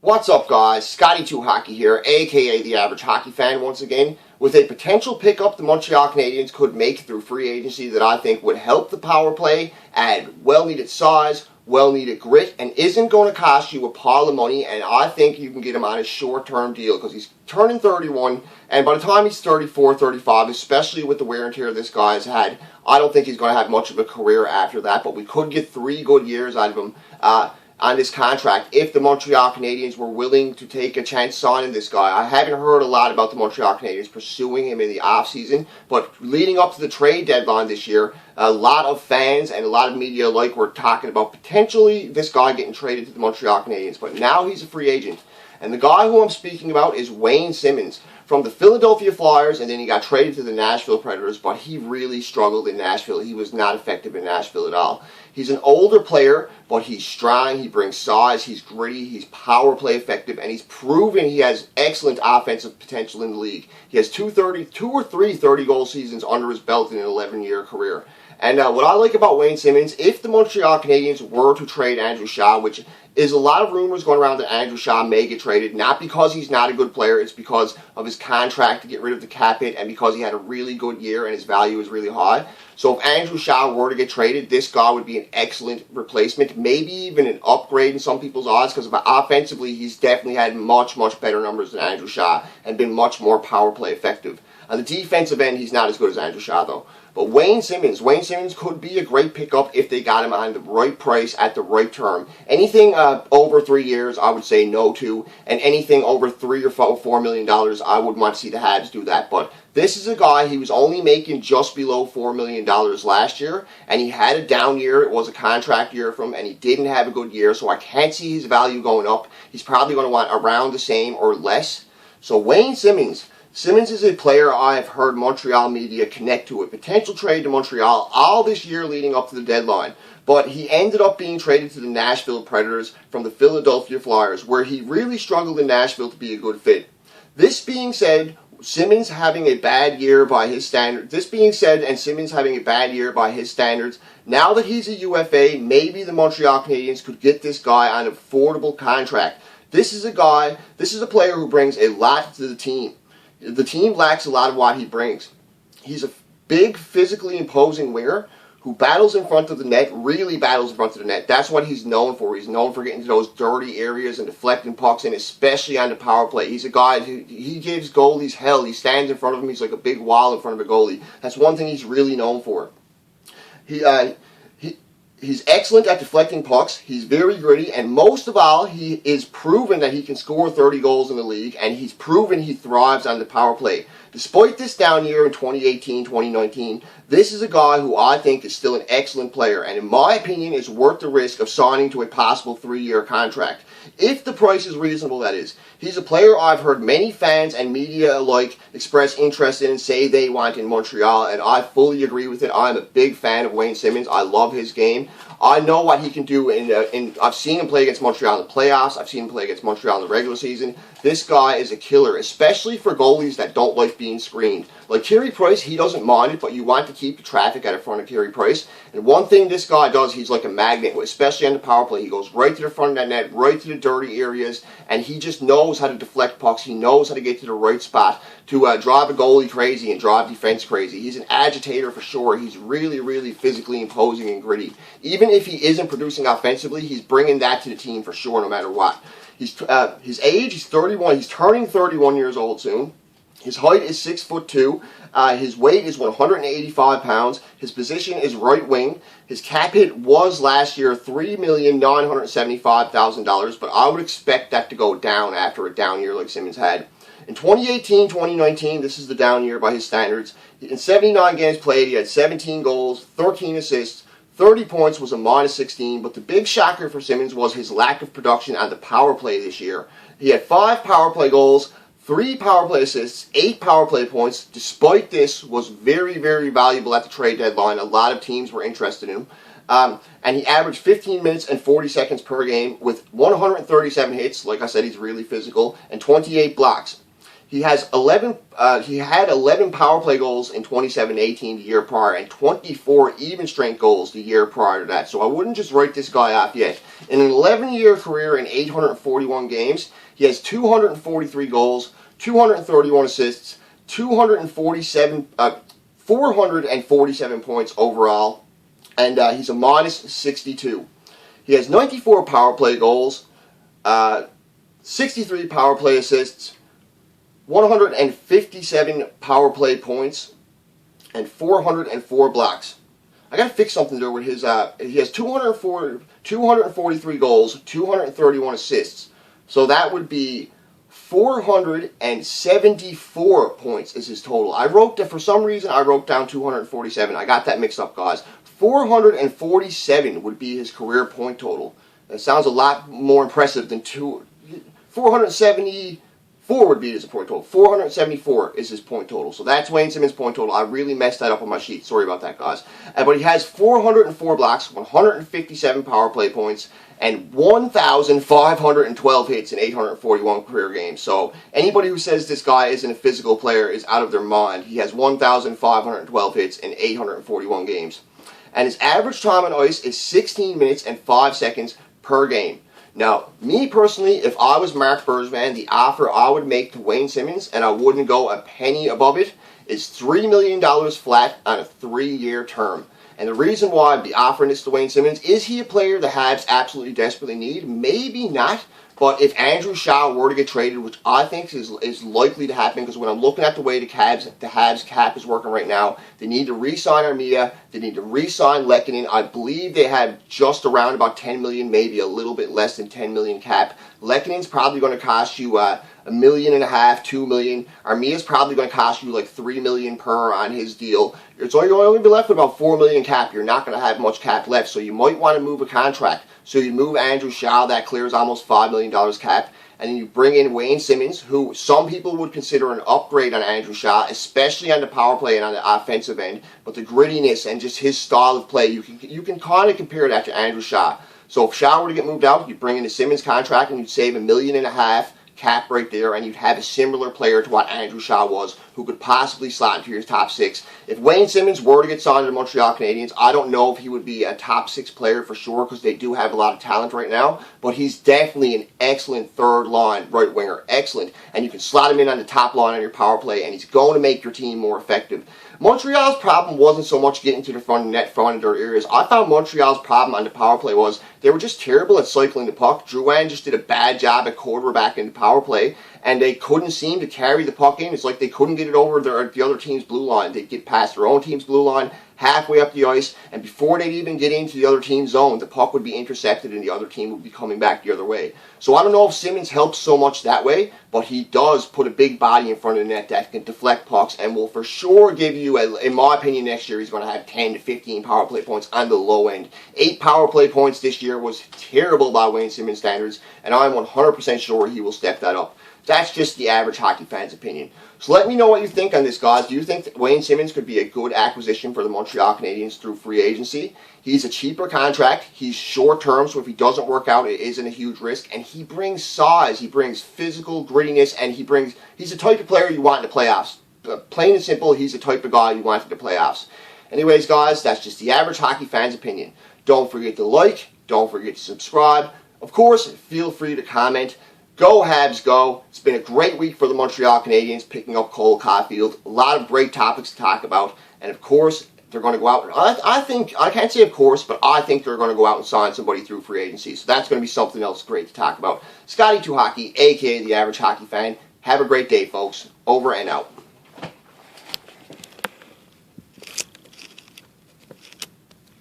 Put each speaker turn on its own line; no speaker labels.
What's up, guys? Scotty2Hockey here, aka the average hockey fan once again, with a potential pickup the Montreal Canadiens could make through free agency that I think would help the power play, add well-needed size, well-needed grit, and isn't going to cost you a pile of money, and I think you can get him on a short-term deal because he's turning 31, and by the time he's 34, 35, especially with the wear and tear this guy has had, I don't think he's going to have much of a career after that, but we could get 3 good years out of him on this contract if the Montreal Canadiens were willing to take a chance signing this guy. I haven't heard a lot about the Montreal Canadiens pursuing him in the offseason, but leading up to the trade deadline this year, a lot of fans and a lot of media alike were talking about potentially this guy getting traded to the Montreal Canadiens, but now he's a free agent. And the guy who I'm speaking about is Wayne Simmonds from the Philadelphia Flyers, and then he got traded to the Nashville Predators, but he really struggled in Nashville. He was not effective in Nashville at all. He's an older player, but he's strong, he brings size, he's gritty, he's power play effective, and he's proven he has excellent offensive potential in the league. He has two or three 30-goal seasons under his belt in an 11-year career. And what I like about Wayne Simmonds, if the Montreal Canadiens were to trade Andrew Shaw, which is a lot of rumors going around that Andrew Shaw may get traded, not because he's not a good player, it's because of his contract to get rid of the cap hit and because he had a really good year and his value is really high. So if Andrew Shaw were to get traded, this guy would be an excellent replacement, maybe even an upgrade in some people's odds, because offensively he's definitely had much, much better numbers than Andrew Shaw and been much more power play effective. On the defensive end, he's not as good as Andrew Shaw, though. But Wayne Simmonds could be a great pickup if they got him on the right price at the right term. Anything over 3 years, I would say no to, and anything over $3 or $4 million, I would want to see the Habs do that. But this is a guy, he was only making just below $4 million last year, and he had a down year. It was a contract year for him, and he didn't have a good year, so I can't see his value going up. He's probably going to want around the same or less. So Wayne Simmonds is a player I've heard Montreal media connect to a potential trade to Montreal all this year leading up to the deadline. But he ended up being traded to the Nashville Predators from the Philadelphia Flyers, where he really struggled in Nashville to be a good fit. This being said, Simmonds having a bad year by his standards. Now that he's a UFA, maybe the Montreal Canadiens could get this guy on an affordable contract. This is a player who brings a lot to the team. The team lacks a lot of what he brings. He's a big, physically imposing winger who battles in front of the net, really battles in front of the net. That's what he's known for. He's known for getting to those dirty areas and deflecting pucks in, especially on the power play. He's a guy who he gives goalies hell. He stands in front of him. He's like a big wall in front of a goalie. That's one thing he's really known for. He's excellent at deflecting pucks. He's very gritty, and most of all, he is proven that he can score 30 goals in the league, and he's proven he thrives on the power play. Despite this down year in 2018-2019, this is a guy who I think is still an excellent player, and in my opinion is worth the risk of signing to a possible 3-year contract. If the price is reasonable, that is. He's a player I've heard many fans and media alike express interest in and say they want in Montreal, and I fully agree with it. I'm a big fan of Wayne Simmonds. I love his game. I know what he can do, I've seen him play against Montreal in the playoffs. I've seen him play against Montreal in the regular season. This guy is a killer, especially for goalies that don't like being screened. Like Carey Price, he doesn't mind it, but you want to keep the traffic out of front of Carey Price. And one thing this guy does, he's like a magnet, especially on the power play. He goes right to the front of that net, right to the dirty areas, and he just knows how to deflect pucks. He knows how to get to the right spot to drive a goalie crazy and drive defense crazy. He's an agitator for sure. He's really, really physically imposing and gritty. Even if he isn't producing offensively, he's bringing that to the team for sure, no matter what. His age, he's 31. He's turning 31 years old soon. His height is 6'2". His weight is 185 pounds. His position is right wing. His cap hit was last year $3,975,000, but I would expect that to go down after a down year like Simmonds had. In 2018-2019, this is the down year by his standards. In 79 games played, he had 17 goals, 13 assists, 30 points, was a -16, but the big shocker for Simmonds was his lack of production on the power play this year. He had 5 power play goals, 3 power play assists, 8 power play points. Despite this, was very, very valuable at the trade deadline. A lot of teams were interested in him. And he averaged 15 minutes and 40 seconds per game with 137 hits. Like I said, he's really physical, and 28 blocks. He has 11. He had 11 power play goals in 27-18 the year prior, and 24 even strength goals the year prior to that. So I wouldn't just write this guy off yet. In an 11-year career in 841 games, he has 243 goals, 231 assists, 447 points overall, and he's a modest 62. He has 94 power play goals, 63 power play assists, 157 power play points, and 404 blocks. I gotta fix something there with his. He has 243 goals, 231 assists. So that would be 474 points is his total. I wrote that for some reason. I wrote down 247. I got that mixed up, guys. 447 would be his career point total. That sounds a lot more impressive than 474 would be his point total. 474 is his point total. So that's Wayne Simmonds' point total. I really messed that up on my sheet. Sorry about that, guys. But he has 404 blocks, 157 power play points, and 1,512 hits in 841 career games. So anybody who says this guy isn't a physical player is out of their mind. He has 1,512 hits in 841 games. And his average time on ice is 16 minutes and 5 seconds per game. Now, me personally, if I was Mark Bergevin, the offer I would make to Wayne Simmonds, and I wouldn't go a penny above it, is $3 million flat on a 3-year term. And the reason why I'd be offering this to Wayne Simmonds, is he a player the Habs absolutely desperately need? Maybe not. But if Andrew Shaw were to get traded, which I think is likely to happen, because when I'm looking at the way the Habs cap is working right now, they need to re-sign Armia, they need to re-sign Lehkonen. I believe they have just around about $10 million, maybe a little bit less than $10 million cap. Lehkonen's probably going to cost you $1.5 million, $2 million. Armia's probably going to cost you like $3 million per on his deal. It's only be left with about $4 million cap. You're not going to have much cap left, so you might want to move a contract. So you move Andrew Shaw, that clears almost $5 million cap, and then you bring in Wayne Simmonds, who some people would consider an upgrade on Andrew Shaw, especially on the power play and on the offensive end. But the grittiness and just his style of play, you can kind of compare that to Andrew Shaw. So if Shaw were to get moved out, you'd bring in the Simmonds contract and you'd save $1.5 million cap right there, and you'd have a similar player to what Andrew Shaw was, who could possibly slot into your top 6. If Wayne Simmonds were to get signed to the Montreal Canadiens, I don't know if he would be a top 6 player for sure, because they do have a lot of talent right now, but he's definitely an excellent third line right winger. Excellent. And you can slot him in on the top line on your power play, and he's going to make your team more effective. Montreal's problem wasn't so much getting to the front of the net, front of their areas. I found Montreal's problem on the power play was they were just terrible at cycling the puck. Drouin just did a bad job at quarterback in the power play, and they couldn't seem to carry the puck in. It's like they couldn't get it over the other team's blue line. They'd get past their own team's blue line, halfway up the ice, and before they'd even get into the other team's zone, the puck would be intercepted and the other team would be coming back the other way. So I don't know if Simmonds helps so much that way, but he does put a big body in front of the net that can deflect pucks and will for sure give you, in my opinion, next year he's going to have 10 to 15 power play points on the low end. 8 power play points this year was terrible by Wayne Simmonds standards, and I'm 100% sure he will step that up. That's just the average hockey fan's opinion. So let me know what you think on this, guys. Do you think that Wayne Simmonds could be a good acquisition for the Montreal Canadiens through free agency? He's a cheaper contract. He's short term, so if he doesn't work out, it isn't a huge risk. And he brings size. He brings physical grittiness, and he's the type of player you want in the playoffs. Plain and simple, he's the type of guy you want in the playoffs. Anyways, guys, that's just the average hockey fan's opinion. Don't forget to like. Don't forget to subscribe. Of course, feel free to comment. Go Habs, go. It's been a great week for the Montreal Canadiens, picking up Cole Caulfield. A lot of great topics to talk about. And of course, they're going to go out. I can't say of course, but I think they're going to go out and sign somebody through free agency. So that's going to be something else great to talk about. Scotty2Hockey, a.k.a. The Average Hockey Fan. Have a great day, folks. Over and out.